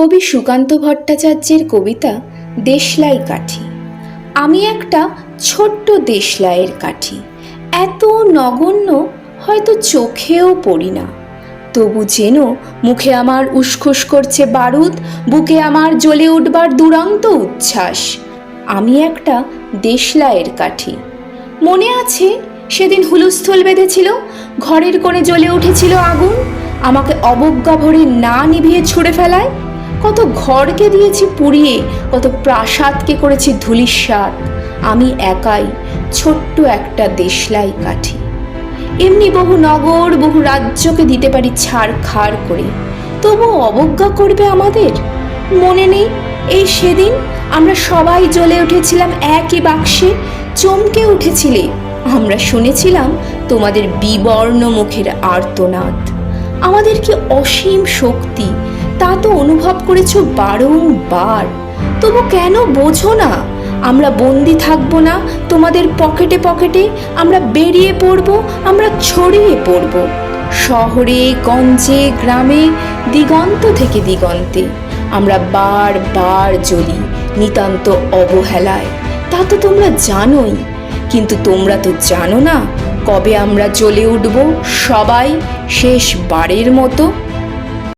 কবি সুকান্ত ভট্টাচার্যের কবিতা দেশলাই কাঠি। আমি একটা ছোট্ট দেশলাইয়ের কাঠি, এত নগণ্য হয়তো চোখেও পড়ি না, তবু যেন মুখে আমার উসখুস করছে বারুদ, বুকে আমার জ্বলে উঠবার দুরন্ত উচ্ছ্বাস। আমি একটা দেশলাইয়ের কাঠি। মনে আছে সেদিন হুলস্থুল বেঁধেছিল, ঘরের কোণে জ্বলে উঠেছিল আগুন, আমাকে অবজ্ঞা ভরে না নিভিয়ে ছুঁড়ে ফেলায়। কত ঘরকে দিয়েছি পুড়িয়ে, কত প্রাসাদকে করেছি ধূলিসাৎ। আমি একাই ছোট্ট একটা দেশলাই কাঠি। এমনি বহু নগর, বহু রাজ্যকে দিতে পারি ছাড়খাড় করে, তবুও অবজ্ঞা করবে আমাদের? মনে নেই এই সেদিন আমরা সবাই জ্বলে উঠেছিলাম একই বাক্সে, চমকে উঠেছিলে। আমরা শুনেছিলাম তোমাদের বিবর্ণ মুখের আর্তনাদ। আমাদের কি অসীম শক্তি তা তো অনুভব করেছো বারংবার, তবু কেন বোঝো না? আমরা বন্দি থাকবো না তোমাদের পকেটে পকেটে, আমরা বেরিয়ে পড়বো, আমরা ছড়িয়ে পড়বো শহরে গঞ্জে গ্রামে, দিগন্ত থেকে দিগন্তে। আমরা বারবার জ্বলি নিতান্ত অবহেলায়, তা তো তোমরা জানোই। কিন্তু তোমরা তো জানো না কবে আমরা জ্বলে উঠবো সবাই শেষবারের মতো।